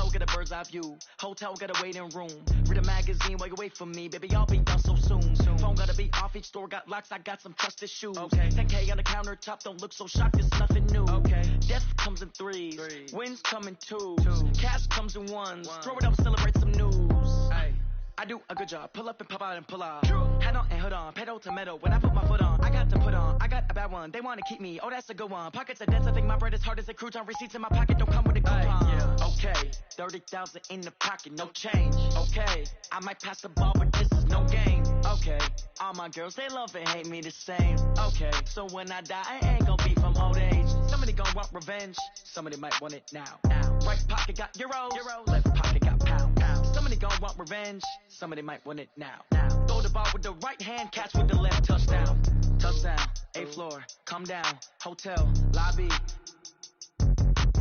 Motel, get a bird's eye view. Hotel, got a waiting room. Read a magazine while you wait for me. Baby, I'll be done so soon. Phone gotta be off, each store got locks. I got some trusted shoes. 10K on the countertop, don't look so shocked, it's nothing new. Death comes in threes. Wins come in twos. Cash comes in ones. Throw it up, celebrate some news. I do a good job. Pull up and pop out and pull out. Head on and hood on. Pedal to metal. When I put my foot on, I got to put on. I got a bad one. They want to keep me. Oh, that's a good one. Pockets are dense. I think my bread is hard as a crouton. Receipts in my pocket don't come with a coupon. Okay. 30,000 in the pocket. No change. Okay. I might pass the ball, but this is no game. Okay. All my girls, they love and hate me the same. Okay. So when I die, I ain't gonna be from old age. Somebody gonna want revenge. Somebody might want it now. Right pocket got euros. Left pocket got pound. Somebody gonna want revenge. Somebody might want it now. Throw the ball with the right hand, catch with the left. Touchdown. Touchdown. 8th floor. Come down. Hotel. Lobby.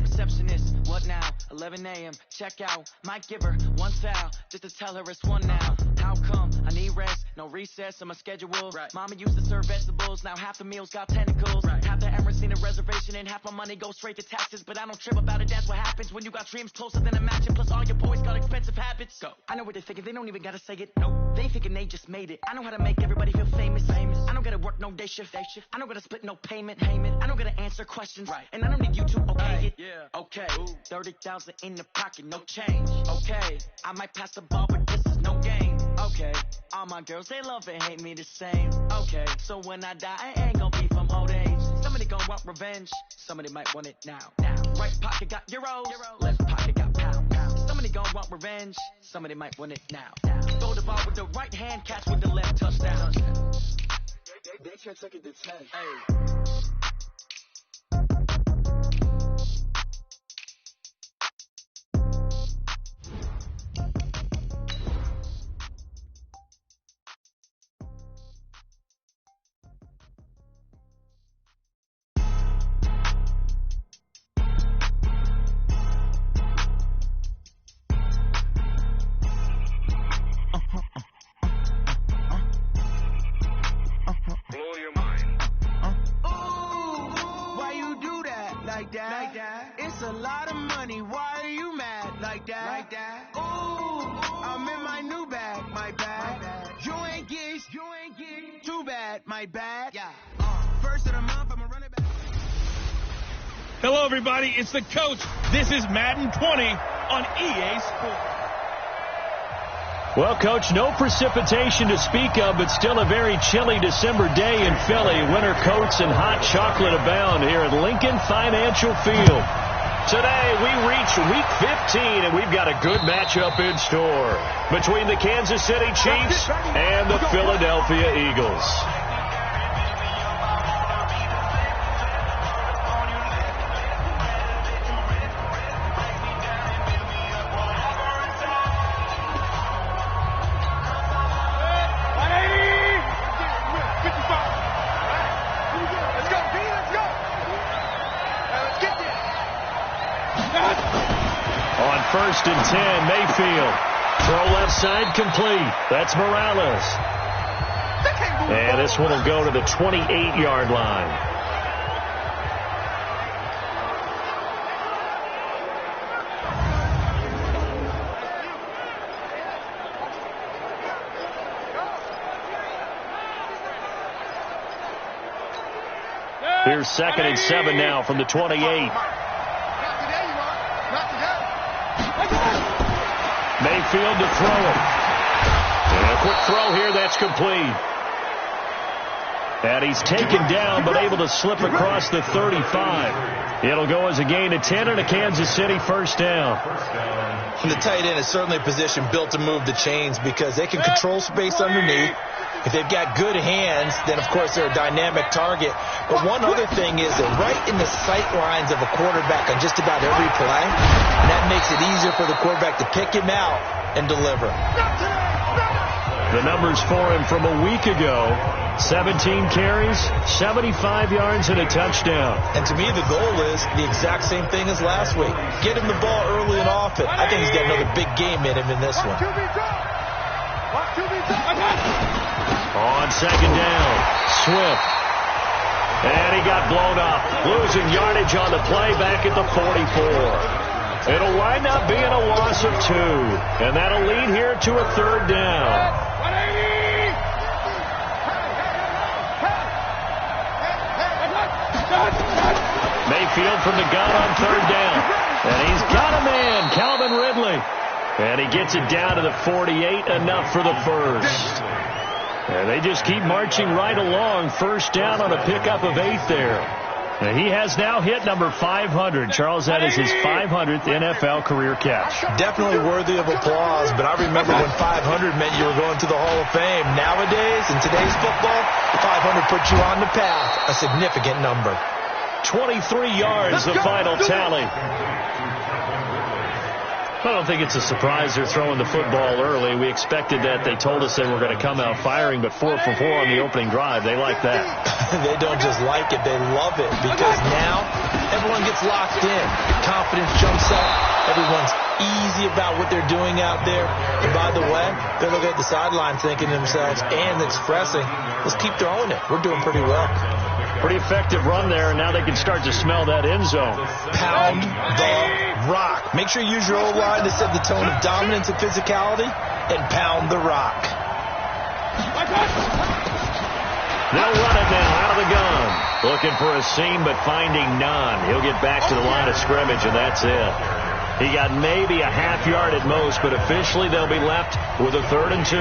Receptionist. What now? 11 a.m. Check out. Might give her one foul just to tell her it's one now. How come? I need rest. No recess on my schedule. Mama used to serve vegetables. Now half the meals got tentacles. Half the Emirates need a reservation and half my money goes straight to taxes. But I don't trip about it. That's what happens when you got dreams closer than a match. Plus all your boys got expensive habits. Go. I know what they're thinking. They don't even gotta say it. Nope. They thinking they just made it. I know how to make everybody feel famous. I don't gotta work no day shift. I don't gotta split no payment. I don't gotta answer questions. And I don't need you to okay it. Okay. 30,000 in the pocket. No change. Okay. I might pass the ball, but this is no game. Okay. All my girls, they love and hate me the same. Okay. So when I die, I ain't gonna be from old age. Somebody gonna want revenge. Somebody might want it now. Right pocket got euros. Left pocket got pound. Somebody gonna want revenge. Somebody might want it now. Throw the ball with the right hand, catch with the left. Touchdown. They can't take it to 10. It's a lot of money. Why are you mad like that? Ooh, I'm in my new bag, my bad. You ain't get too bad, my bad. Yeah. First of the month, I'ma run it back. Hello, everybody. It's the coach. This is Madden 20 on EA Sports. Well, Coach, no precipitation to speak of, but still a very chilly December day in Philly. Winter coats and hot chocolate abound here at Lincoln Financial Field. Today, we reach Week 15, and we've got a good matchup in store between the Kansas City Chiefs and the Philadelphia Eagles. First and 10, Mayfield. Throw left side complete. That's Morales. And this one will go to the 28-yard line. Here's 2nd and 7 now from the 28. Mayfield to throw it. And a quick throw here, that's complete. And he's taken down, but able to slip across the 35. It'll go as a gain of 10 and a Kansas City first down. And the tight end is certainly a position built to move the chains because they can control space underneath. If they've got good hands, then, of course, they're a dynamic target. But one other thing is they're right in the sight lines of a quarterback on just about every play. And that makes it easier for the quarterback to pick him out and deliver. The numbers for him from a week ago, 17 carries, 75 yards, and a touchdown. And to me, the goal is the exact same thing as last week. Get him the ball early and often. I think he's got another big game in him in this one. On 2nd down, Swift. And he got blown up. Losing yardage on the play back at the 44. It'll wind up being a loss of 2. And that'll lead here to a 3rd down. Mayfield from the gun on 3rd down. And he's got a man, Calvin Ridley. And he gets it down to the 48, enough for the first. And they just keep marching right along. 1st down on a pickup of 8 there. And he has now hit number 500. Charles, that is his 500th NFL career catch. Definitely worthy of applause, but I remember when 500 meant you were going to the Hall of Fame. Nowadays, in today's football, 500 puts you on the path, a significant number. 23 yards, the final tally. I don't think it's a surprise they're throwing the football early. We expected that. They told us they were going to come out firing, but 4 for 4 on the opening drive. They like that. They don't just like it, they love it, because now everyone gets locked in. Confidence jumps up. Everyone's easy about what they're doing out there. And by the way, they're looking at the sideline thinking to themselves and expressing, let's keep throwing it. We're doing pretty well. Pretty effective run there, and now they can start to smell that end zone. Pound the rock. Make sure you use your O-line to set the tone of dominance and physicality, and pound the rock. They'll run it now out of the gun. Looking for a seam, but finding none. He'll get back to the line of scrimmage, and that's it. He got maybe a half yard at most, but officially they'll be left with a 3rd and 2.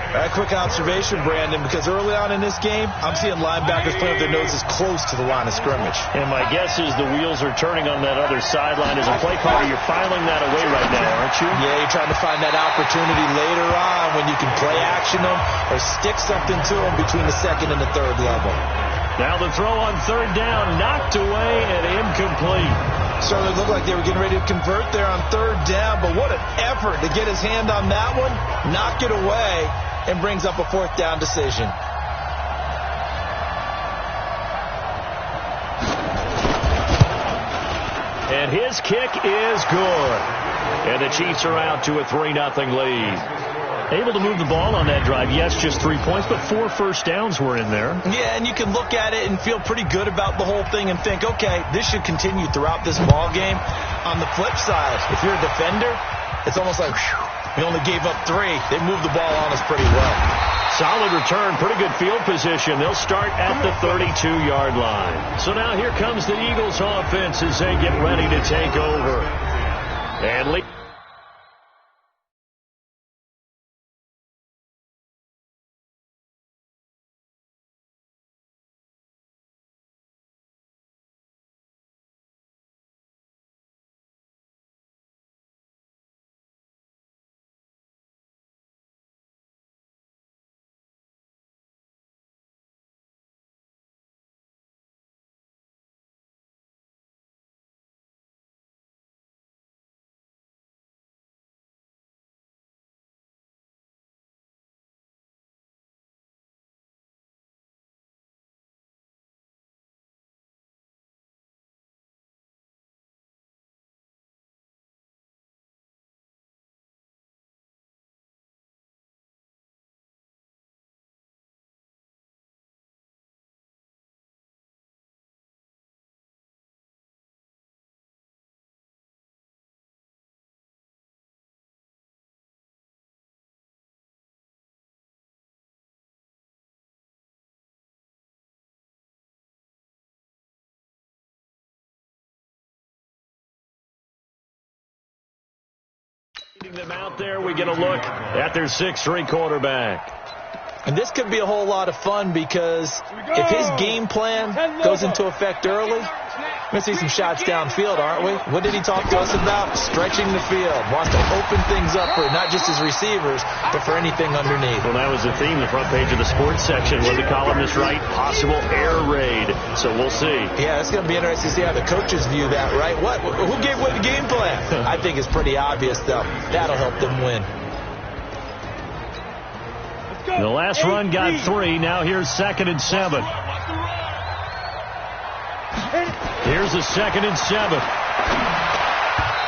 A quick observation, Brandon, because early on in this game, I'm seeing linebackers playing with their noses close to the line of scrimmage. And my guess is the wheels are turning on that other sideline. As a play caller, you're filing that away right now, aren't you? Yeah, you're trying to find that opportunity later on when you can play action them or stick something to them between the 2nd and the 3rd level. Now the throw on 3rd down, knocked away and incomplete. Certainly looked like they were getting ready to convert there on 3rd down, but what an effort to get his hand on that one, knock it away, and brings up a 4th down decision. And his kick is good. And the Chiefs are out to a 3-0 lead. Able to move the ball on that drive. Yes, just 3 points, but 4 first downs were in there. Yeah, and you can look at it and feel pretty good about the whole thing and think, okay, this should continue throughout this ball game. On the flip side, if you're a defender, it's almost like, whew, we only gave up 3. They moved the ball on us pretty well. Solid return, pretty good field position. They'll start at the 32-yard line. So now here comes the Eagles offense as they get ready to take over. And them out there, we get a look at their 6'3" quarterback. And this could be a whole lot of fun because if his game plan goes into effect early, we're going to see some shots downfield, aren't we? What did he talk to us about? Stretching the field. Wants to open things up for not just his receivers, but for anything underneath. Well, that was the theme, the front page of the sports section. What the columnist write? Possible air raid. So we'll see. Yeah, it's going to be interesting to see how the coaches view that, right? Who gave away the game plan? I think it's pretty obvious, though. That'll help them win. The last run got 3. Now here's 2nd and 7. Here's a 2nd and 7.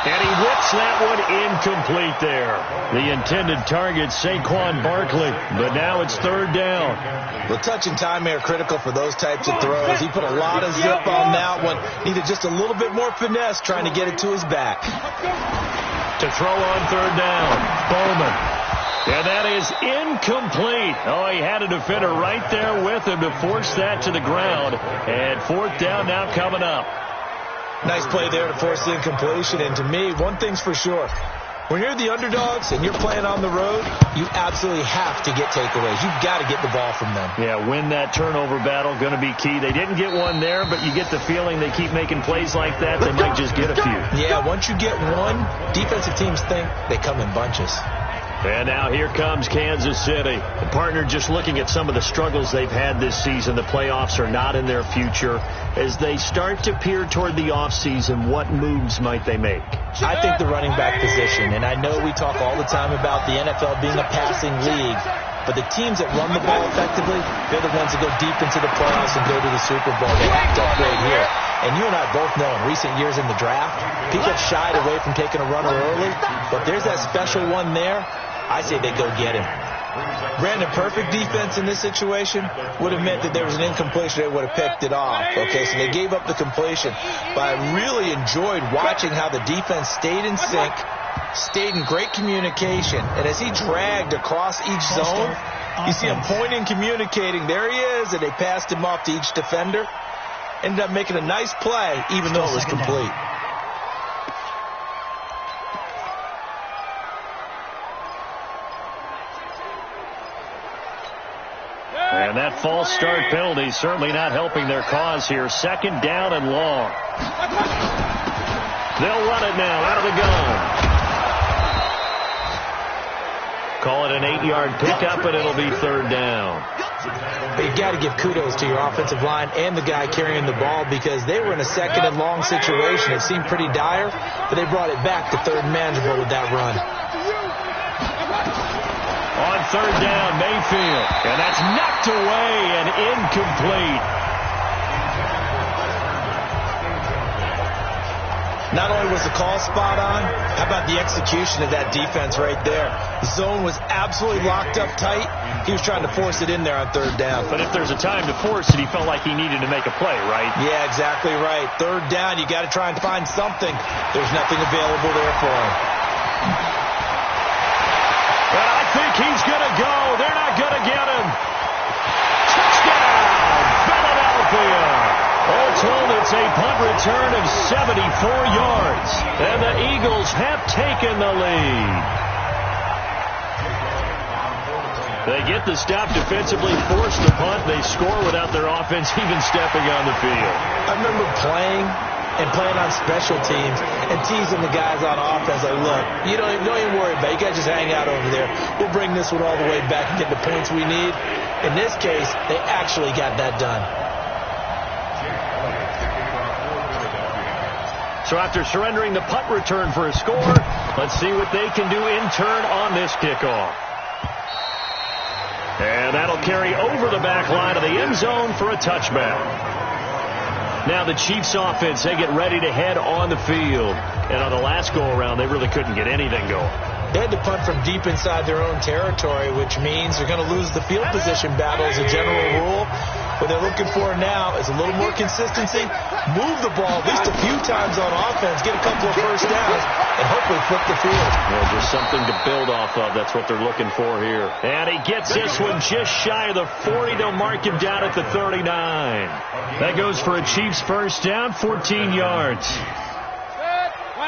And he whips Drops that one incomplete there. The intended target, Saquon Barkley, but now it's third down. Well, touch and timing are critical for those types of throws. He put a lot of zip on that one. Needed just a little bit more finesse trying to get it to his back. To throw on third down, Bowman. And that is incomplete. Oh, he had a defender right there with him to force that to the ground. And fourth down now coming up. Nice play there to force the incompletion. And to me, one thing's for sure. When you're the underdogs and you're playing on the road, you absolutely have to get takeaways. You've got to get the ball from them. Yeah, win that turnover battle, going to be key. They didn't get one there, but you get the feeling they keep making plays like that, they might just get a few. Yeah, once you get one, defensive teams think they come in bunches. And now here comes Kansas City. The partner just looking at some of the struggles they've had this season. The playoffs are not in their future. As they start to peer toward the offseason, what moves might they make? I think the running back position, and I know we talk all the time about the NFL being a passing league, but the teams that run the ball effectively, they're the ones that go deep into the playoffs and go to the Super Bowl. They have to upgrade here. And you and I both know in recent years in the draft, people have shied away from taking a runner early, but there's that special one there. I say they go get him. Brandon, perfect defense in this situation would have meant that there was an incompletion. They would have picked it off. Okay, so they gave up the completion. But I really enjoyed watching how the defense stayed in sync, stayed in great communication. And as he dragged across each zone, you see him pointing, communicating. There he is, and they passed him off to each defender. Ended up making a nice play, even though it was complete. And that false start penalty certainly not helping their cause here. Second down and long. They'll run it now out of the gun. Call it an 8-yard pickup, and it'll be third down. You've got to give kudos to your offensive line and the guy carrying the ball because they were in a second and long situation. It seemed pretty dire, but they brought it back to third and manageable with that run. On third down, Mayfield. And that's knocked away and incomplete. Not only was the call spot on, how about the execution of that defense right there? The zone was absolutely locked up tight. He was trying to force it in there on third down. But if there's a time to force it, he felt like he needed to make a play, right? Yeah, exactly right. Third down, you got to try and find something. There's nothing available there for him. But I think he's going to go. They're not going to get him. Touchdown, Philadelphia. All told, it's a punt return of 74 yards. And the Eagles have taken the lead. They get the stop defensively, force the punt. They score without their offense even stepping on the field. I remember playing on special teams and teasing the guys on offense. Like, look, you don't even worry about it. You guys just hang out over there. We'll bring this one all the way back and get the points we need. In this case, they actually got that done. So after surrendering the punt return for a score, let's see what they can do in turn on this kickoff. And that'll carry over the back line of the end zone for a touchback. Now the Chiefs offense, they get ready to head on the field. And on the last go-around, they really couldn't get anything going. They had to punt from deep inside their own territory, which means they're going to lose the field position battle as a general rule. What they're looking for now is a little more consistency, move the ball at least a few times on offense, get a couple of first downs, and hopefully flip the field. Yeah, just something to build off of. That's what they're looking for here. And he gets this one just shy of the 40. They'll mark him down at the 39. That goes for a Chiefs first down, 14 yards.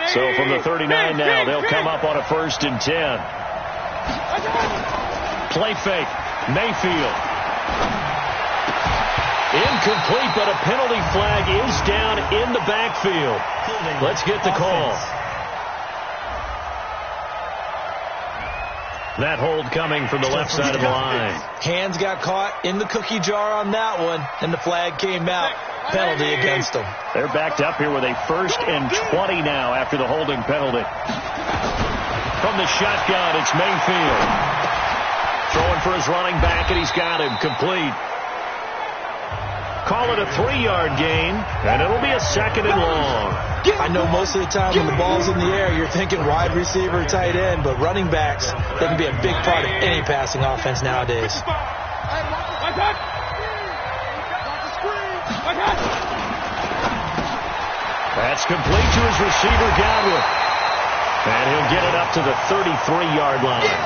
So from the 39 now, they'll come up on a 1st and 10. Play fake. Mayfield. Incomplete, but a penalty flag is down in the backfield. Let's get the call. That hold coming from the left side of the line. Hands got caught in the cookie jar on that one, and the flag came out. Penalty against them. They're backed up here with a 1st and 20 now after the holding penalty. From the shotgun, it's Mayfield. Throwing for his running back, and he's got him complete. call it a 3-yard gain, and it'll be a 2nd and long. I know most of the time when the ball's in the air, you're thinking wide receiver, tight end, but running backs, they can be a big part of any passing offense nowadays. That's complete to his receiver, Godwin. And he'll get it up to the 33-yard line.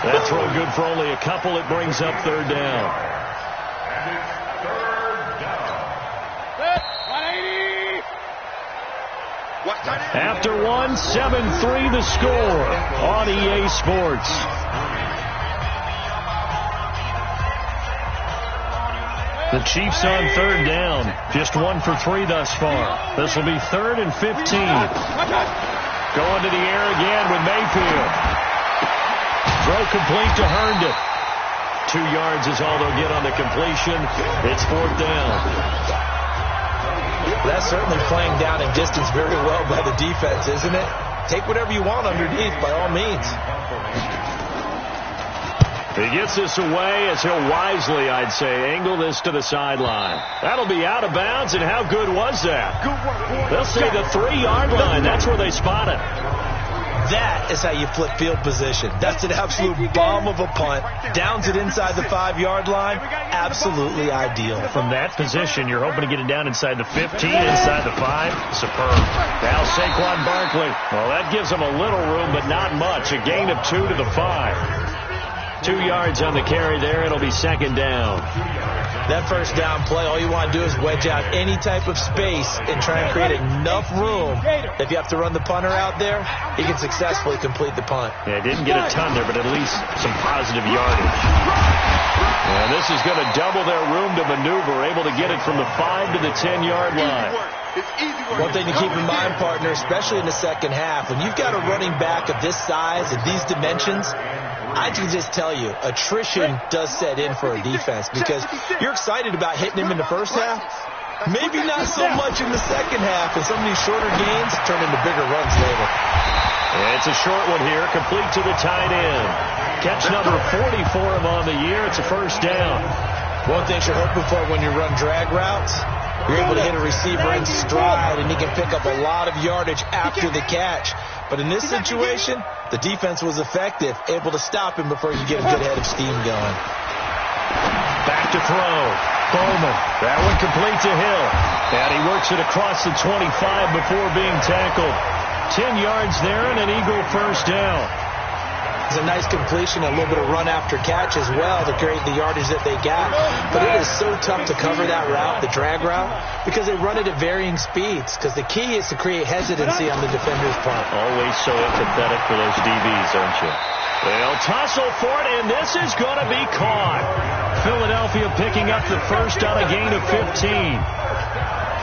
That throw good for only a couple. It brings up 3rd down. After one, 7-3 the score on EA Sports. The Chiefs on 3rd down. Just 1 for 3 thus far. This will be 3rd and 15. Going to the air again with Mayfield. Throw complete to Herndon. 2 yards is all they'll get on the completion. It's 4th down. That's certainly playing down in distance very well by the defense, isn't it? Take whatever you want underneath, by all means. He gets this away as he'll wisely, I'd say, angle this to the sideline. That'll be out of bounds, and how good was that? They'll say the 3-yard line. That's where they spot it. That is how you flip field position. That's an absolute bomb of a punt. Downs it inside the 5-yard line. Absolutely ideal. From that position, you're hoping to get it down inside the 15, inside the 5. Superb. Now Saquon Barkley. Well, that gives him a little room, but not much. A gain of 2 to the 5. 2 yards on the carry there. It'll be 2nd down. That first down play, all you want to do is wedge out any type of space and try and create enough room. If you have to run the punter out there, he can successfully complete the punt. Yeah, didn't get a ton there, but at least some positive yardage. And this is going to double their room to maneuver, able to get it from the 5 to the 10-yard line. One thing to keep in mind, partner, especially in the second half, when you've got a running back of this size and these dimensions, I can just tell you, attrition does set in for a defense because you're excited about hitting him in the first half. Maybe not so much in the second half, and some of these shorter gains turn into bigger runs later. It's a short one here, complete to the tight end. Catch number 40 for him on the year. It's a 1st down. One thing you're hoping for when you run drag routes, you're able to hit a receiver in stride, and he can pick up a lot of yardage after the catch. But in this situation, the defense was effective, able to stop him before you get a good head of steam going. Back to throw. Bowman. That one complete to Hill. And he works it across the 25 before being tackled. 10 yards there and an Eagle 1st down. It's a nice completion, a little bit of run after catch as well to create the yardage that they got. But it is so tough to cover that route, the drag route, because they run it at varying speeds. Because the key is to create hesitancy on the defender's part. Always so empathetic for those DBs, aren't you? They'll tussle for it, and this is going to be caught. Philadelphia picking up the 1st on a gain of 15.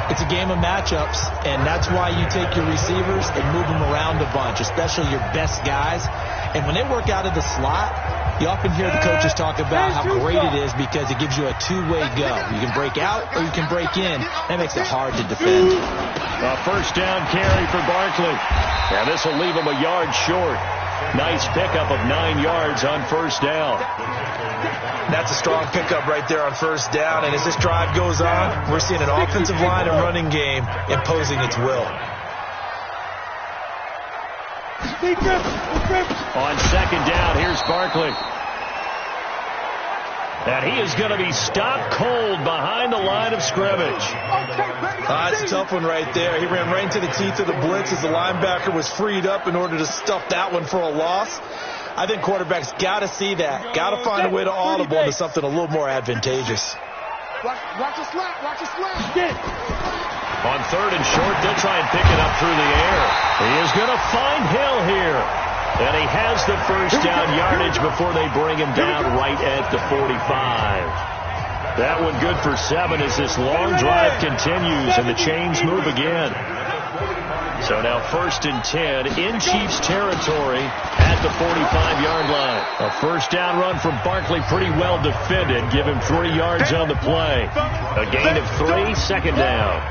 It's a game of matchups, and that's why you take your receivers and move them around a bunch, especially your best guys. And when they work out of the slot, you often hear the coaches talk about how great it is because it gives you a two-way go. You can break out or you can break in. That makes it hard to defend. A 1st down carry for Barkley. And this will leave him a yard short. Nice pickup of 9 yards on 1st down. That's a strong pickup right there on 1st down. And as this drive goes on, we're seeing an offensive line and running game imposing its will. On 2nd down, here's Barkley. And he is going to be stopped cold behind the line of scrimmage. That's a tough one right there. He ran right into the teeth of the blitz as the linebacker was freed up in order to stuff that one for a loss. I think quarterbacks got to see that. Got to find a way to audible into something a little more advantageous. Watch a slap. Watch a slap. On 3rd and short, they'll try and pick it up through the air. He is going to find Hill here. And he has the 1st down yardage before they bring him down right at the 45. That one good for 7 as this long drive continues and the chains move again. So now 1st and 10 in Chiefs territory at the 45-yard line. A 1st down run from Barkley, pretty well defended. Give him 3 yards on the play. A gain of 3, 2nd down.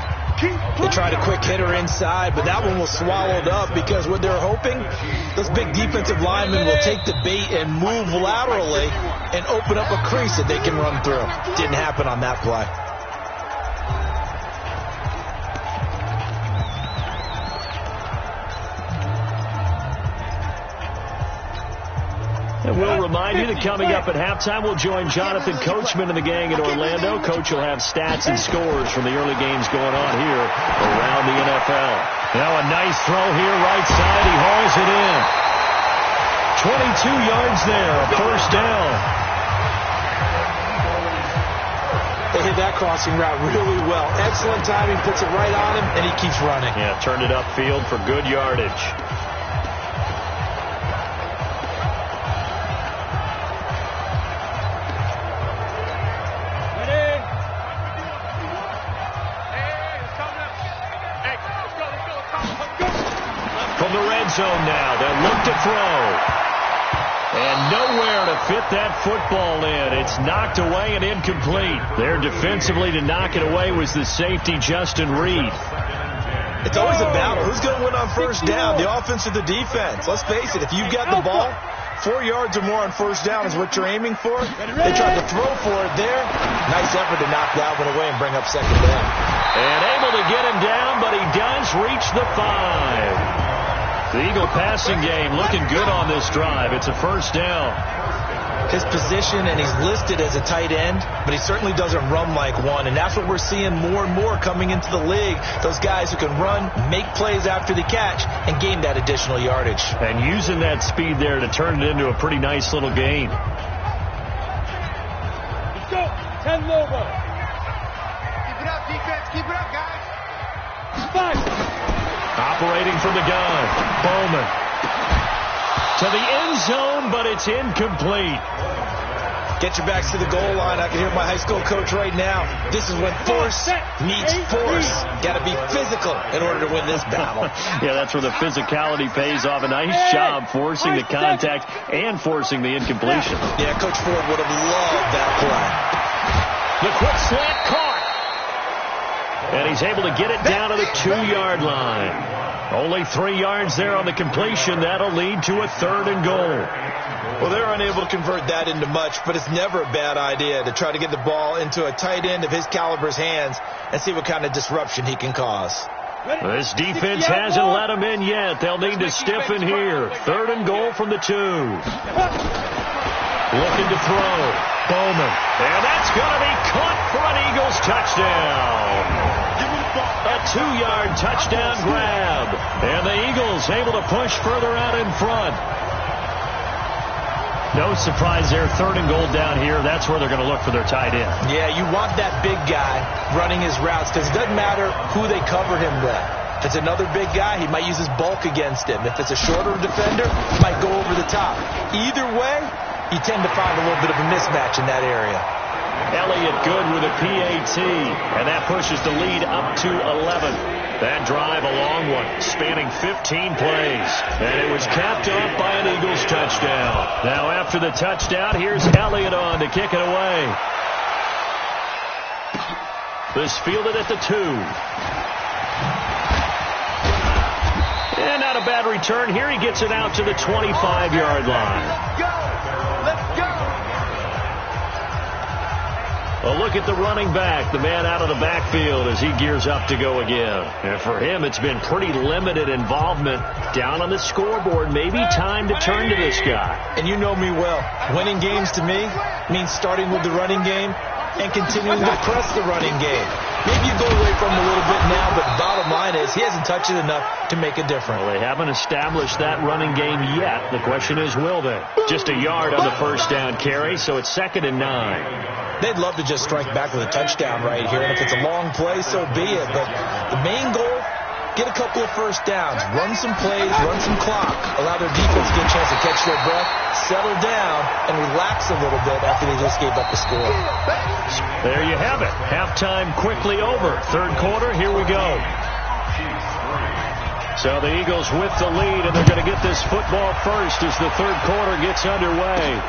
They tried a quick hitter inside, but that one was swallowed up because what they're hoping, those big defensive linemen will take the bait and move laterally and open up a crease that they can run through. Didn't happen on that play. And we'll remind you that coming up at halftime, we'll join Jonathan Coachman and the gang in Orlando. Coach will have stats and scores from the early games going on here around the NFL. Now a nice throw here, right side. He hauls it in. 22 yards there, a first down. They hit that crossing route really well. Excellent timing, puts it right on him, and he keeps running. Yeah, turned it upfield for good yardage. From the red zone now, they'll look to throw. And nowhere to fit that football in. It's knocked away and incomplete. There defensively to knock it away was the safety, Justin Reed. It's always a battle. Who's going to win on first down, the offense or the defense? Let's face it, if you've got the ball, 4 yards or more on first down is what you're aiming for. They tried to throw for it there. Nice effort to knock that one away and bring up second down. And able to get him down, but he does reach the 5. The Eagle passing game looking good on this drive. It's a first down. His position, and he's listed as a tight end, but he certainly doesn't run like one, and that's what we're seeing more and more coming into the league. Those guys who can run, make plays after the catch, and gain that additional yardage. And using that speed there to turn it into a pretty nice little gain. Let's go. 10 Lobo. Keep it up, defense. Keep it up, guys. 5. Operating from the gun, Bowman. To the end zone, but it's incomplete. Get your backs to the goal line. I can hear my high school coach right now. This is when force meets force. Got to be physical in order to win this battle. Yeah, that's where the physicality pays off. A nice job forcing the contact and forcing the incompletion. Yeah, Coach Ford would have loved that play. The quick slant caught. And he's able to get it down to the 2-yard line. Only 3 yards there on the completion. That'll lead to a 3rd and goal. Well, they're unable to convert that into much, but it's never a bad idea to try to get the ball into a tight end of his caliber's hands and see what kind of disruption he can cause. This defense hasn't let him in yet. They'll need to stiffen here. 3rd and goal from the 2. Looking to throw. Bowman. And that's going to be caught for an Eagles touchdown. A 2-yard touchdown grab. And the Eagles able to push further out in front. No surprise there. 3rd and goal down here. That's where they're going to look for their tight end. Yeah, you want that big guy running his routes because it doesn't matter who they cover him with. If it's another big guy, he might use his bulk against him. If it's a shorter defender, he might go over the top. Either way, you tend to find a little bit of a mismatch in that area. Elliott good with a PAT, and that pushes the lead up to 11. That drive, a long one, spanning 15 plays. And it was capped off by an Eagles touchdown. Now after the touchdown, here's Elliott on to kick it away. This fielded at the 2. And not a bad return here. He gets it out to the 25-yard line. Let's go. A look at the running back, the man out of the backfield as he gears up to go again. And for him, it's been pretty limited involvement down on the scoreboard. Maybe time to turn to this guy. And you know me well. Winning games to me means starting with the running game and continuing to press the running game. Maybe you go away from him a little bit now, but the bottom line is he hasn't touched it enough to make a difference. Well, they haven't established that running game yet. The question is, will they? Just a yard on the first down carry, so it's 2nd and 9. They'd love to just strike back with a touchdown right here, and if it's a long play, so be it. But the main goal, get a couple of first downs, run some plays, run some clock, allow their defense to get a chance to catch their breath, settle down, and relax a little bit after they just gave up the score. There you have it. Halftime quickly over. 3rd quarter, here we go. So the Eagles with the lead, and they're going to get this football first as the 3rd quarter gets underway.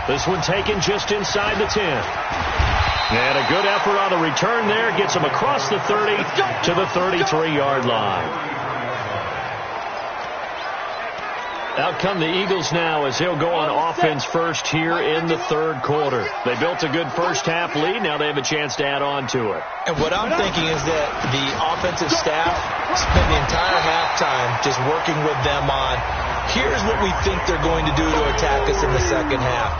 This one taken just inside the 10. And a good effort on the return there. Gets him across the 30 to the 33-yard line. Out come the Eagles now as they'll go on offense first here in the 3rd quarter. They built a good first half lead. Now they have a chance to add on to it. And what I'm thinking is that the offensive staff spent the entire halftime just working with them on, here's what we think they're going to do to attack us in the second half.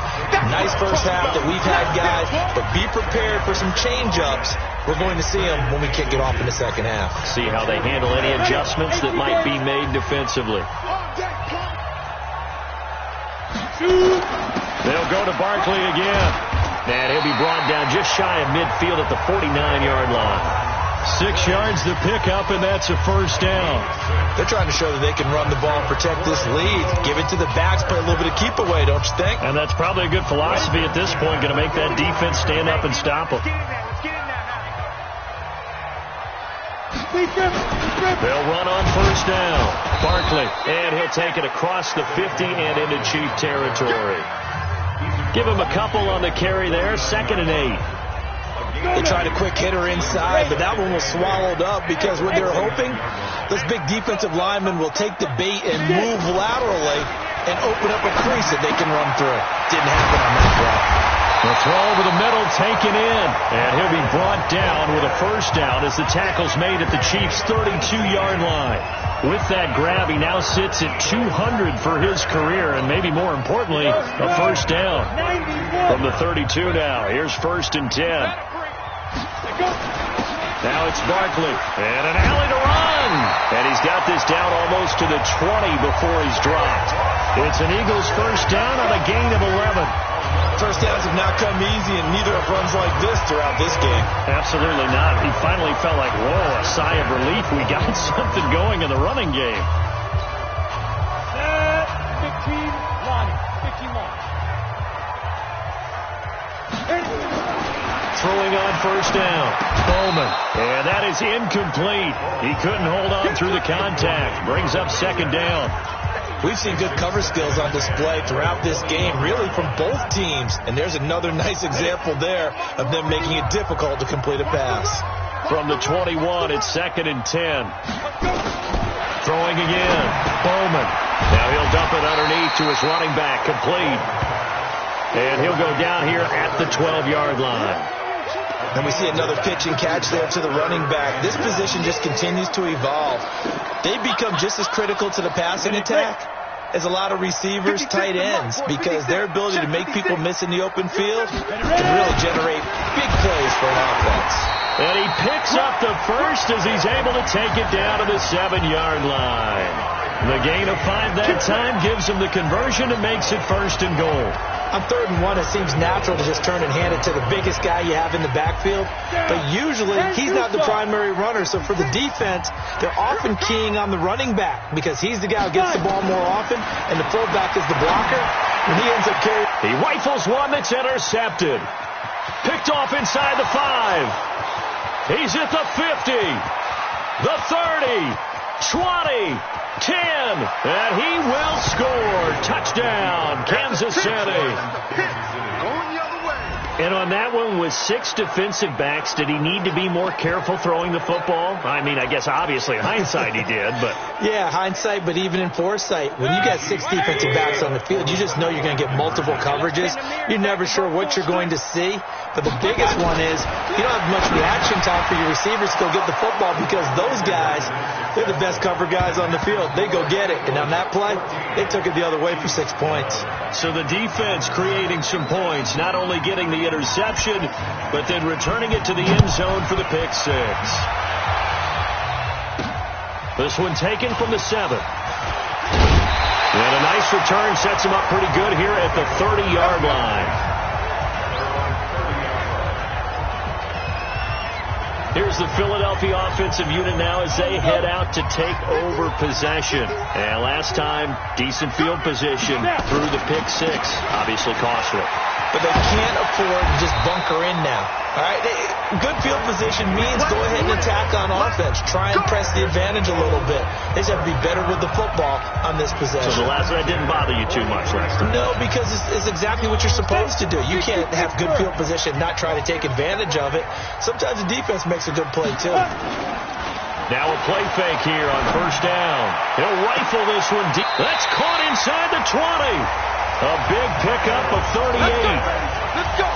Nice first half that we've had, guys, but be prepared for some change-ups. We're going to see them when we kick it off in the second half. See how they handle any adjustments that might be made defensively. They'll go to Barkley again. And he'll be brought down just shy of midfield at the 49-yard line. 6 yards to pick up, and that's a first down. They're trying to show that they can run the ball and protect this lead. Give it to the backs, play a little bit of keep away, don't you think? And that's probably a good philosophy at this point, going to make that defense stand up and stop them. They'll run on first down. Barkley, and he'll take it across the 50 and into Chief territory. Give him a couple on the carry there, 2nd and 8. They tried a quick hitter inside, but that one was swallowed up because what they're hoping, those big defensive linemen will take the bait and move laterally and open up a crease that they can run through. Didn't happen on that play. The throw over the middle taken in, and he'll be brought down with a first down as the tackle's made at the Chiefs' 32-yard line. With that grab, he now sits at 200 for his career, and maybe more importantly, a first down. From the 32 now, here's 1st and 10. Now it's Barkley, and an alley to run. And he's got this down almost to the 20 before he's dropped. It's an Eagles first down on a gain of 11. First downs have not come easy, and neither have runs like this throughout this game. Absolutely not. He finally felt like, whoa, a sigh of relief. We got something going in the running game. 15-1. Throwing on first down. Bowman. And that is incomplete. He couldn't hold on through the contact. Brings up 2nd down. We've seen good cover skills on display throughout this game, really from both teams. And there's another nice example there of them making it difficult to complete a pass. From the 21, it's 2nd and 10. Throwing again. Bowman. Now he'll dump it underneath to his running back. Complete. And he'll go down here at the 12-yard line. And we see another pitch and catch there to the running back. This position just continues to evolve. They become just as critical to the passing attack as a lot of receivers, tight ends, because their ability to make people miss in the open field can really generate big plays for an offense. And he picks up the first as he's able to take it down to the 7-yard line. The gain of 5 that time gives him the conversion and makes it 1st and goal. On 3rd and 1, it seems natural to just turn and hand it to the biggest guy you have in the backfield. But usually, he's not the primary runner. So for the defense, they're often keying on the running back because he's the guy who gets the ball more often, and the fullback is the blocker. And he ends up carrying. He rifles one that's intercepted. Picked off inside the 5. He's at the 50. The 30. 20. 10, and he will score. Touchdown, Kansas City. And on that one, with 6 defensive backs, did he need to be more careful throwing the football? I mean, I guess obviously hindsight he did, but... Yeah, hindsight, but even in foresight, when you got 6 defensive backs on the field, you just know you're going to get multiple coverages. You're never sure what you're going to see. But the biggest one is you don't have much reaction time for your receivers to go get the football because those guys, they're the best cover guys on the field. They go get it. And on that play, they took it the other way for 6 points. So the defense creating some points, not only getting the interception, but then returning it to the end zone for the pick 6. This one taken from the 7. And a nice return sets him up pretty good here at the 30-yard line. Here's the Philadelphia offensive unit now as they head out to take over possession. And last time, decent field position through the pick 6. Obviously costly. But they can't afford to just bunker in now. All right, good field position means go ahead and attack on offense. Try and press the advantage a little bit. They just have to be better with the football on this possession. So the last one didn't bother you too much last time? No, because it's exactly what you're supposed to do. You can't have good field position and not try to take advantage of it. Sometimes the defense makes a good play, too. Now a play fake here on first down. He'll rifle this one deep. That's caught inside the 20. A big pickup of 38. Let's go.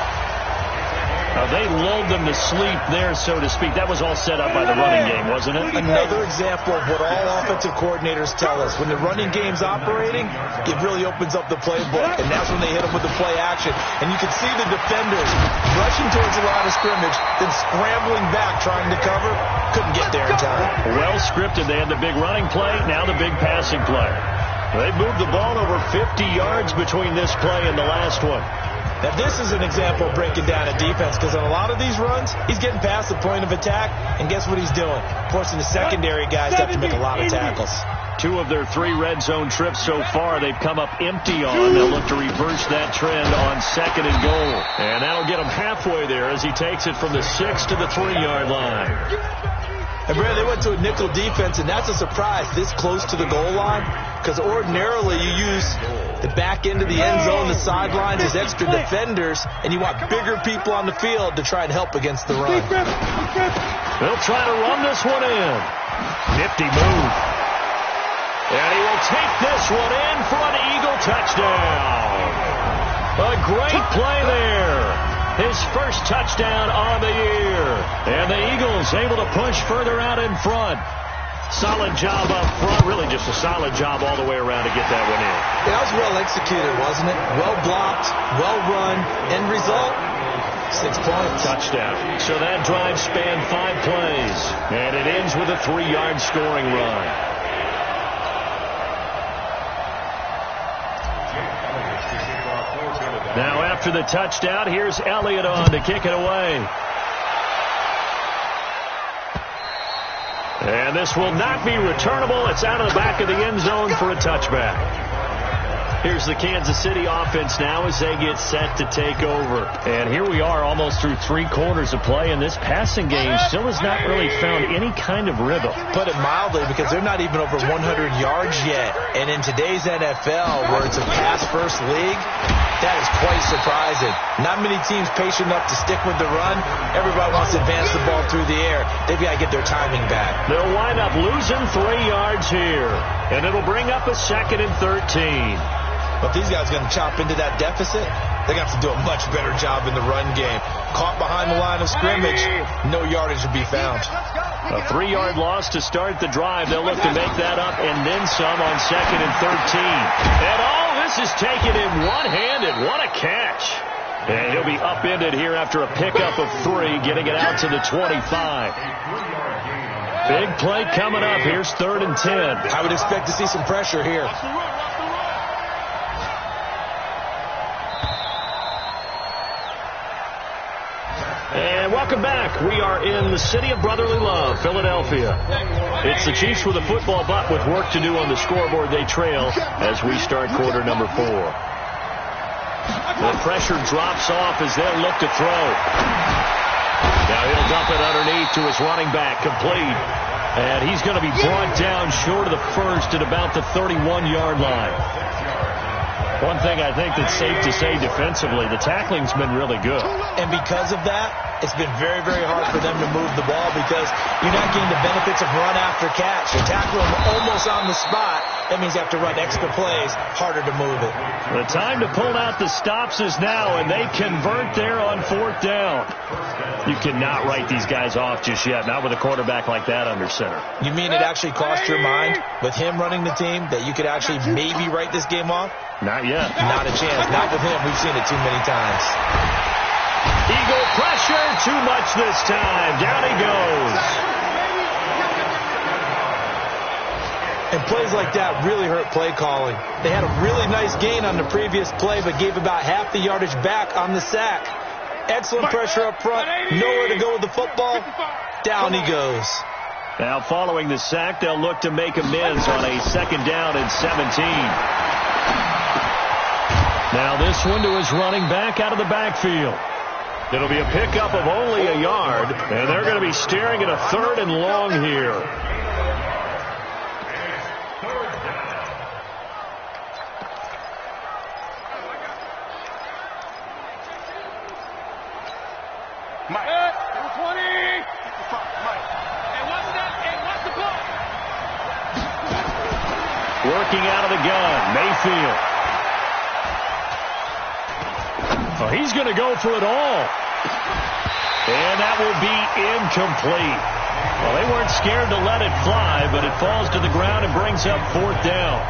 They lulled them to sleep there, so to speak. That was all set up by the running game, wasn't it? Another example of what all offensive coordinators tell us. When the running game's operating, it really opens up the playbook, and that's when they hit them with the play action. And you can see the defenders rushing towards the line of scrimmage, then scrambling back trying to cover. Couldn't get there in time. Well scripted. They had the big running play, now the big passing play. They moved the ball over 50 yards between this play and the last one. Now, this is an example of breaking down a defense, because on a lot of these runs, he's getting past the point of attack, and guess what he's doing? Forcing the secondary guys to have to make a lot of tackles. 2 of their 3 red zone trips so far, they've come up empty on. They'll look to reverse that trend on 2nd and goal. And that'll get him halfway there as he takes it from the 6 to the 3-yard line. And, Brad, they went to a nickel defense, and that's a surprise this close to the goal line, because ordinarily you use the back end of the end zone, the sidelines as extra defenders, and you want bigger people on the field to try and help against the run. They'll try to run this one in. Nifty move. And he will take this one in for an Eagle touchdown. A great play there. His first touchdown on the year. And the Eagles able to push further out in front. Solid job up front. Really just a solid job all the way around to get that one in. Yeah, that was well executed, wasn't it? Well blocked, well run. End result, 6 points. Touchdown. So that drive spanned 5 plays. And it ends with a 3-yard scoring run. Now after the touchdown, here's Elliott on to kick it away. And this will not be returnable. It's out of the back of the end zone for a touchback. Here's the Kansas City offense now as they get set to take over. And here we are almost through 3 quarters of play, and this passing game still has not really found any kind of rhythm. Put it mildly, because they're not even over 100 yards yet. And in today's NFL, where it's a pass-first league, that is quite surprising. Not many teams patient enough to stick with the run. Everybody wants to advance the ball through the air. They've got to get their timing back. They'll wind up losing 3 yards here, and it'll bring up a 2nd and 13. But these guys are going to chop into that deficit. They're going to have to do a much better job in the run game. Caught behind the line of scrimmage, no yardage to be found. A 3-yard loss to start the drive. They'll look to make that up and then some on 2nd and 13. And all this is taken in one-handed. What a catch. And he'll be upended here after a pickup of 3, getting it out to the 25. Big play coming up. Here's 3rd and 10. I would expect to see some pressure here. And welcome back. We are in the city of brotherly love, Philadelphia. It's the Chiefs with a football, but with work to do on the scoreboard, they trail as we start quarter number 4. The pressure drops off as they'll look to throw. Now he'll dump it underneath to his running back, complete. And he's going to be brought down short of the first at about the 31-yard line. One thing I think that's safe to say defensively, the tackling's been really good. And because of that, it's been very, very hard for them to move the ball, because you're not getting the benefits of run after catch. You tackle them almost on the spot. That means you have to run extra plays, harder to move it. The time to pull out the stops is now, and they convert there on 4th down. You cannot write these guys off just yet, not with a quarterback like that under center. You mean it actually crossed your mind with him running the team that you could actually maybe write this game off? Not yet. Not a chance. Not with him. We've seen it too many times. Eagle pressure, too much this time. Down he goes. And plays like that really hurt play calling. They had a really nice gain on the previous play, but gave about half the yardage back on the sack. Excellent pressure up front. Nowhere to go with the football. Down he goes. Now following the sack, they'll look to make amends on a 2nd down and 17. Now this one to his running back out of the backfield. It'll be a pickup of only a yard, and they're going to be staring at a 3rd and long here. Working out of the gun, Mayfield. Oh, he's going to go for it all. And that will be incomplete. Well, they weren't scared to let it fly, but it falls to the ground and brings up 4th down.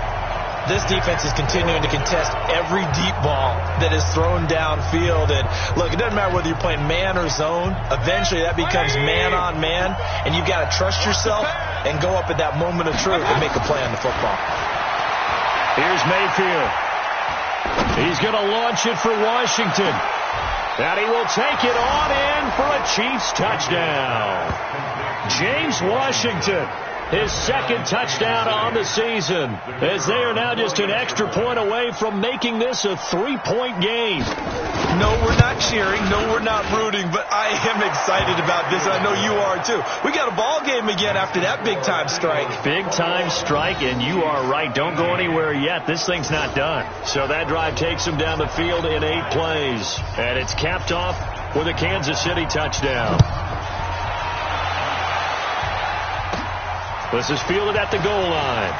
This defense is continuing to contest every deep ball that is thrown downfield. And, look, it doesn't matter whether you're playing man or zone. Eventually, that becomes man-on-man, and you've got to trust yourself and go up at that moment of truth and make a play on the football. Here's Mayfield. He's going to launch it for Washington. And he will take it on in for a Chiefs touchdown. James Washington, his 2nd touchdown on the season, as they are now just an extra point away from making this a 3-point game. No, we're not cheering. No, we're not rooting, but I am excited about this. I know you are, too. We got a ball game again after that big-time strike. Big-time strike, and you are right. Don't go anywhere yet. This thing's not done. So that drive takes them down the field in 8 plays, and it's capped off with a Kansas City touchdown. This is fielded at the goal line.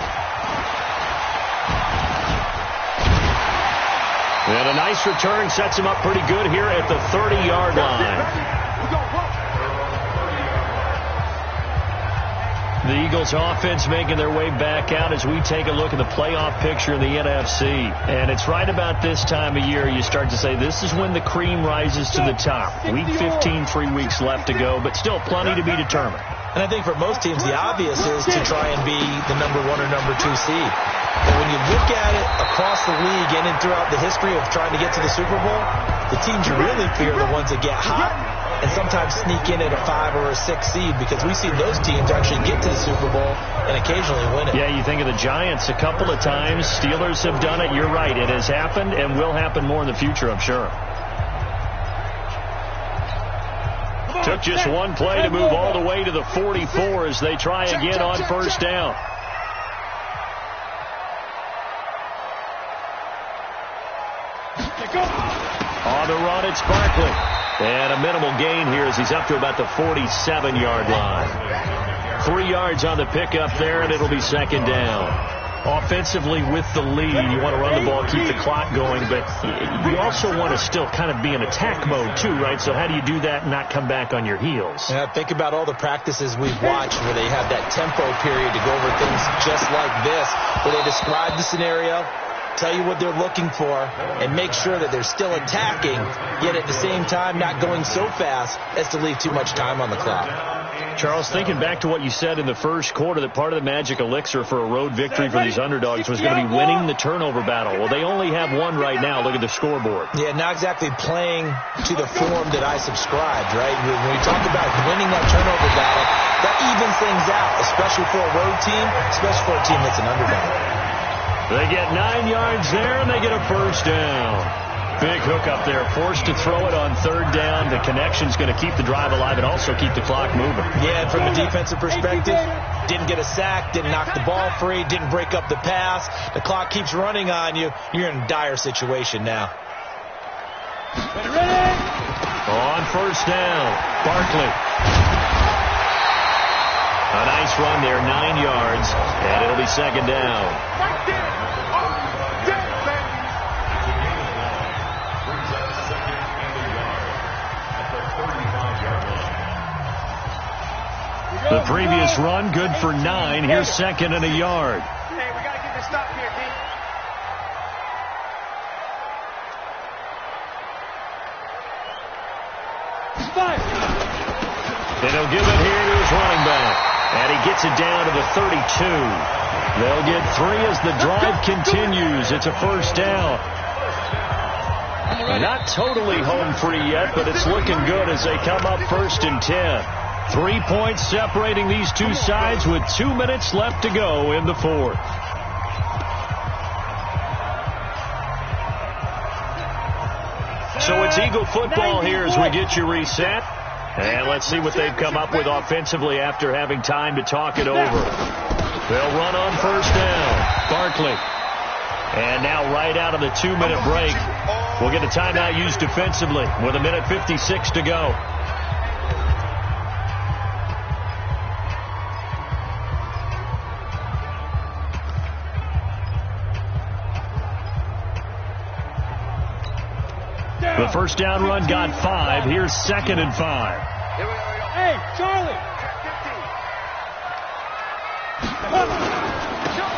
And a nice return sets him up pretty good here at the 30-yard line. The Eagles offense making their way back out as we take a look at the playoff picture in the NFC. And it's right about this time of year you start to say this is when the cream rises to the top. Week 15, 3 weeks left to go, but still plenty to be determined. And I think for most teams, the obvious is to try and be the number 1 or number 2 seed. But when you look at it across the league and throughout the history of trying to get to the Super Bowl, the teams you really fear are the ones that get hot and sometimes sneak in at a 5 or a 6 seed, because we see those teams actually get to the Super Bowl and occasionally win it. Yeah, you think of the Giants a couple of times. Steelers have done it. You're right. It has happened and will happen more in the future, I'm sure. Took just one play to move all the way to the 44 as they try again on 1st down. On the run, it's Barkley. And a minimal gain here as he's up to about the 47-yard line. 3 yards on the pickup there, and it'll be 2nd down. Offensively with the lead, you want to run the ball, keep the clock going, but you also want to still kind of be in attack mode too, right? So how do you do that and not come back on your heels? Yeah, think about all the practices we've watched where they have that tempo period to go over things just like this, where they describe the scenario, tell you what they're looking for, and make sure that they're still attacking, yet at the same time not going so fast as to leave too much time on the clock. Charles, thinking back to what you said in the first quarter, that part of the magic elixir for a road victory for these underdogs was going to be winning the turnover battle. Well, they only have one right now. Look at the scoreboard. Yeah, not exactly playing to the form that I subscribed, right? When we talk about winning that turnover battle, that evens things out, especially for a road team, especially for a team that's an underdog. They get 9 yards there, and they get a 1st down. Big hook up there, forced to throw it on 3rd down. The connection's going to keep the drive alive and also keep the clock moving. Yeah, and from a defensive perspective, didn't get a sack, didn't knock the ball free, didn't break up the pass. The clock keeps running on you. You're in a dire situation now. On 1st down, Barkley. A nice run there, 9 yards, and it'll be 2nd down. The previous run, good for 9. Here's 2nd and a yard. Hey, we got to get this stop here, D. And he'll give it here to his running back. And he gets it down to the 32. They'll get 3 as the drive continues. It's a 1st down. Not totally home free yet, but it's looking good as they come up 1st and 10. 3 points separating these two sides with 2 minutes left to go in the 4th. So it's Eagle football here as we get you reset. And let's see what they've come up with offensively after having time to talk it over. They'll run on 1st down. Barkley. And now right out of the 2-minute break, we'll get a timeout used defensively with 1:56 to go. The first down run got 5. Here's 2nd and 5. Hey, Charlie.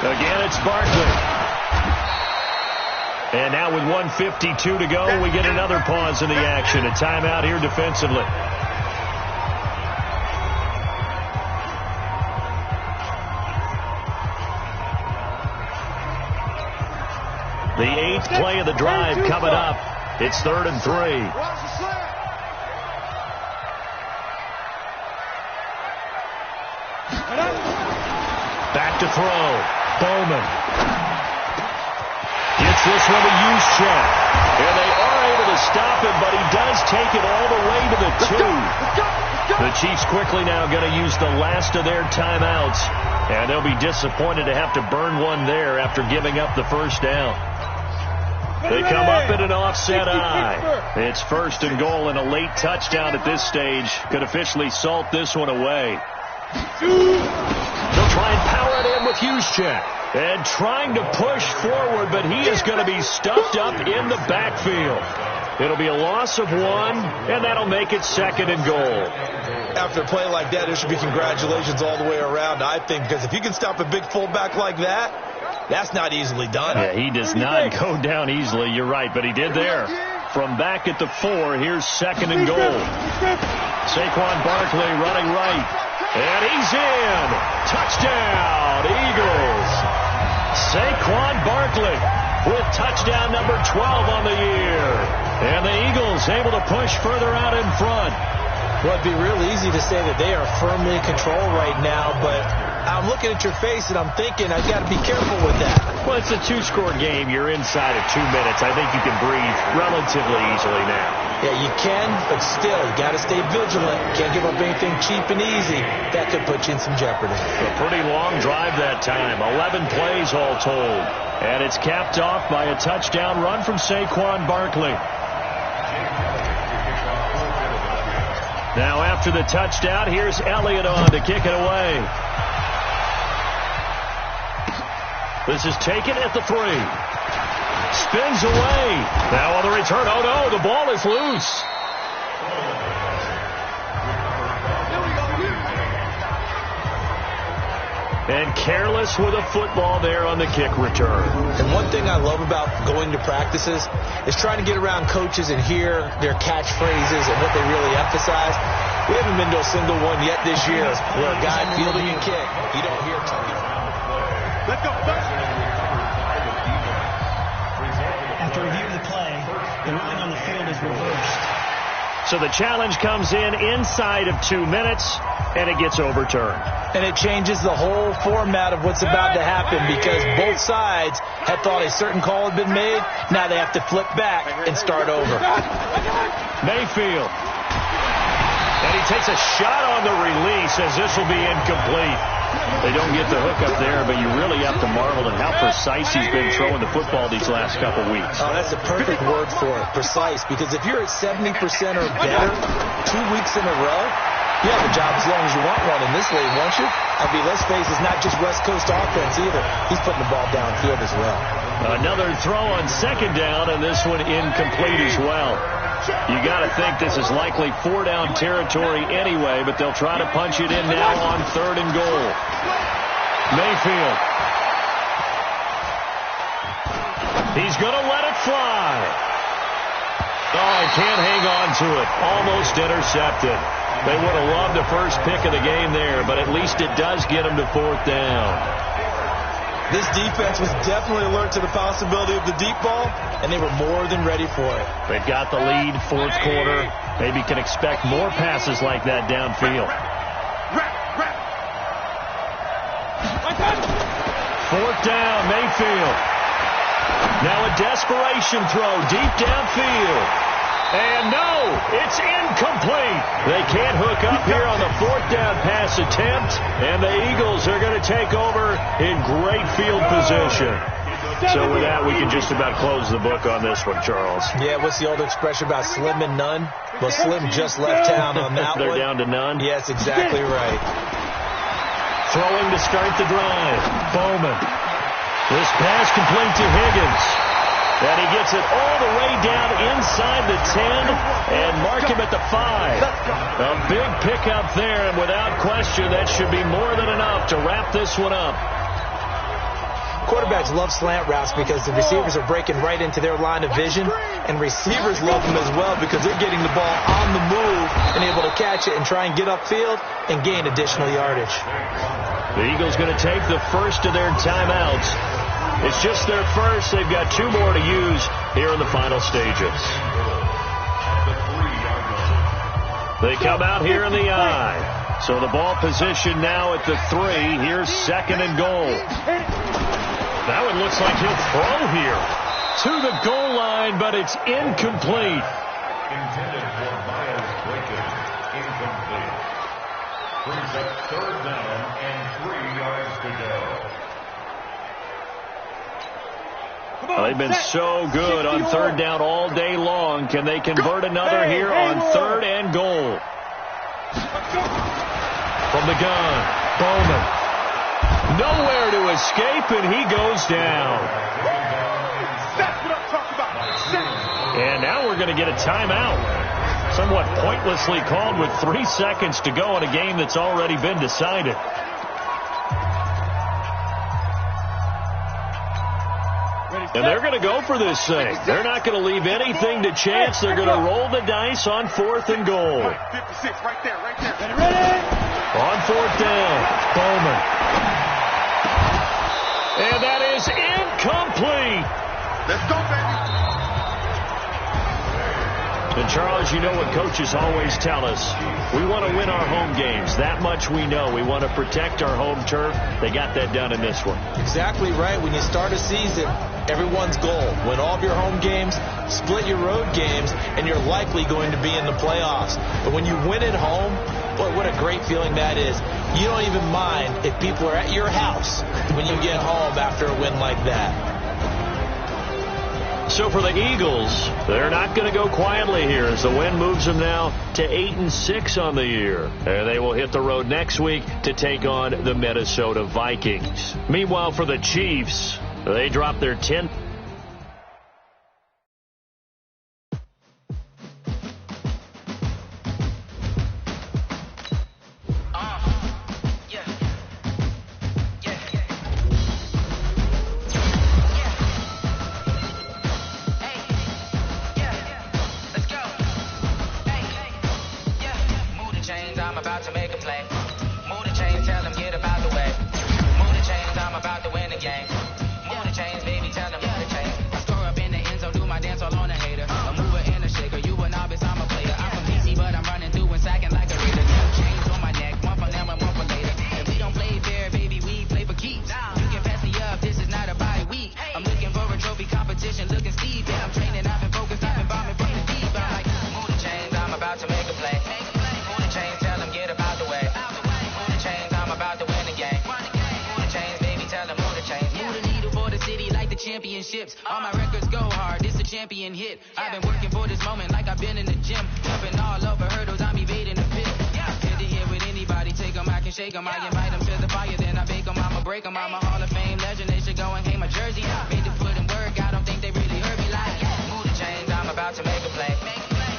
Again, it's Barkley. And now with 1:52 to go, we get another pause in the action. A timeout here defensively. The 8th play of the drive coming up. It's 3rd and 3. Back to throw. Bowman. Gets this one to Juszczyk. And they are able to stop him, but he does take it all the way to the 2. The Chiefs quickly now going to use the last of their timeouts. And they'll be disappointed to have to burn one there after giving up the first down. They come up in an offset eye. It's 1st and goal, and a late touchdown at this stage could officially salt this one away. They'll try and power it in with Juszczyk. And trying to push forward, but he is going to be stuffed up in the backfield. It'll be a loss of 1, and that'll make it 2nd and goal. After a play like that, there should be congratulations all the way around, I think, because if you can stop a big fullback like that, that's not easily done. Yeah, he does not go down easily. You're right, but he did there. From back at the 4, here's 2nd and goal. Saquon Barkley running right. And he's in. Touchdown, Eagles. Saquon Barkley with touchdown number 12 on the year. And the Eagles able to push further out in front. Well, it'd be real easy to say that they are firmly in control right now, but I'm looking at your face and I'm thinking I got to be careful with that. Well, it's a 2-score game. You're inside of 2 minutes. I think you can breathe relatively easily now. Yeah, you can, but still, you got to stay vigilant. Can't give up anything cheap and easy. That could put you in some jeopardy. A pretty long drive that time. 11 plays all told. And it's capped off by a touchdown run from Saquon Barkley. Now after the touchdown, here's Elliott on to kick it away. This is taken at the 3. Spins away. Now on the return. Oh, no, the ball is loose. And careless with a football there on the kick return. And one thing I love about going to practices is trying to get around coaches and hear their catchphrases and what they really emphasize. We haven't been to a single one yet this year where a guy fielding a kick, you don't hear talking. Let's go. After review of the play, the ruling on the field is reversed. So the challenge comes in inside of 2 minutes, and it gets overturned. And it changes the whole format of what's about to happen because both sides had thought a certain call had been made. Now they have to flip back and start over. Mayfield. And he takes a shot on the release as this will be incomplete. They don't get the hook up there, but you really have to marvel at how precise he's been throwing the football these last couple weeks. Oh, that's a perfect word for it, precise, because if you're at 70% or better 2 weeks in a row, you have a job as long as you want one in this league, won't you? I mean, let's face it, it's not just West Coast offense either. He's putting the ball downfield as well. Another throw on 2nd down, and this one incomplete as well. You got to think this is likely 4-down territory anyway, but they'll try to punch it in now on 3rd and goal. Mayfield. He's going to let it fly. Oh, he can't hang on to it. Almost intercepted. They would have loved the first pick of the game there, but at least it does get them to 4th down. This defense was definitely alert to the possibility of the deep ball, and they were more than ready for it. They've got the lead, 4th quarter. Maybe can expect more passes like that downfield. 4th down, Mayfield. Now a desperation throw deep downfield. And no, it's incomplete. They can't hook up here on the 4th down pass attempt, and the Eagles are going to take over in great field position. So with that, we can just about close the book on this one, Charles. Yeah, what's the old expression about slim and none? Well, Slim just left town on that They're one. down to none? Yes, exactly right. Throwing to start the drive. Bowman. This pass complete to Higgins. And he gets it all the way down inside the 10 and mark him at the 5. A big pickup there, and without question, that should be more than enough to wrap this one up. Quarterbacks love slant routes because the receivers are breaking right into their line of vision, and receivers love them as well because they're getting the ball on the move and able to catch it and try and get upfield and gain additional yardage. The Eagles going to take the first of their timeouts. It's just their first. They've got 2 more to use here in the final stages. They come out here in the I. So the ball position now at the 3. Here's 2nd and goal. That one looks like he'll throw here to the goal line, but it's incomplete. Intended for Miles Boykin. Incomplete. Brings up 3rd down and 3 yards to go. Well, they've been so good on 3rd down all day long. Can they convert another here on 3rd and goal? From the gun, Bowman. Nowhere to escape, and he goes down. That's what I'm talking about. And now we're going to get a timeout. Somewhat pointlessly called with 3 seconds to go in a game that's already been decided. And they're going to go for this thing. They're not going to leave anything to chance. They're going to roll the dice on 4th and goal. 56, right there. Ready? On 4th down, Bowman. And that is incomplete. Let's go, baby. And Charles, you know what coaches always tell us. We want to win our home games. That much we know. We want to protect our home turf. They got that done in this one. Exactly right. When you start a season, everyone's goal: win all of your home games, split your road games, and you're likely going to be in the playoffs. But when you win at home, boy, what a great feeling that is. You don't even mind if people are at your house when you get home after a win like that. So for the Eagles, they're not going to go quietly here as the win moves them now to 8-6 on the year. And they will hit the road next week to take on the Minnesota Vikings. Meanwhile, for the Chiefs, they drop their 10th. All my records go hard, this a champion hit. I've been working for this moment like I've been in the gym. Jumping all over hurdles, I'm evading the pit. Head to head with anybody, take them, I can shake them. I invite them to the fire, then I bake them, I'ma break them. I'm a Hall of Fame legend, they should go and hang my jersey. Made to put in work, I don't think they really heard me like. Move the chains, I'm about to make a play.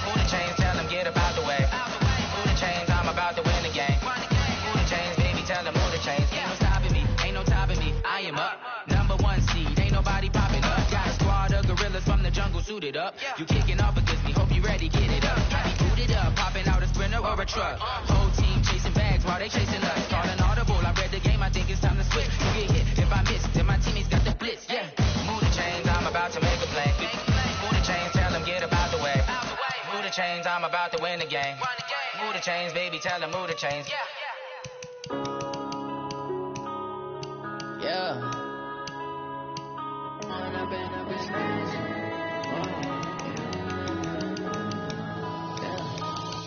Move the chains, tell them get up out the way. Move the chains, I'm about to win the game. Move the chains, baby, tell them move the chains. Ain't no stopping me, ain't no topping me, I am up. #1 seed, ain't nobody popping up. Got a squad of gorillas from the jungle suited up. You kicking off against me, hope you ready, get it up. I be booted up, popping out a sprinter or a truck. Whole team chasing bags while they chasing us. Calling audible, I read the game, I think it's time to switch. You get hit, if I miss, then my teammates got the blitz, yeah. Move the chains, I'm about to make a play. Move the chains, tell them get up out the way. Move the chains, I'm about to win the game. Move the chains, baby, tell them move the chains. Yeah.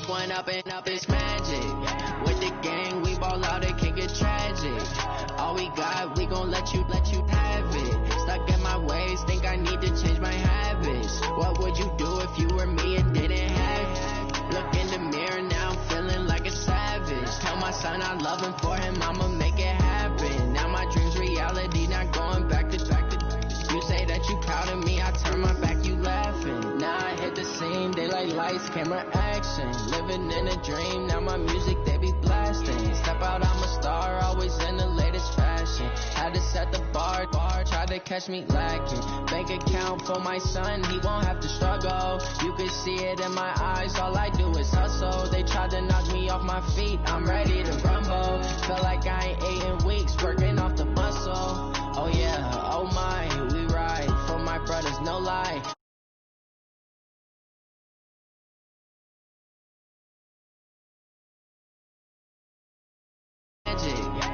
Point up and up is magic. With the gang, we ball out, it can get tragic. All we got, we gon' let you have it. Stuck in my ways, think I need to change my habits. What would you do if you were me and didn't have it? Look in the mirror, now I'm feeling like a savage. Tell my son I love him, for him I'ma make it happen. Now my dream's reality, not going back to. You say that you proud of me, I turn my lights, camera, action. Living in a dream, now my music they be blasting. Step out, I'm a star, always in the latest fashion. Had to set the bar, try to catch me lacking. Bank account for my son, he won't have to struggle. You can see it in my eyes, all I do is hustle. They tried to knock me off my feet, I'm ready to rumble. Feel like I ain't ate in weeks, working off the muscle. Oh yeah, oh my, we ride for my brothers, no lie. Magic.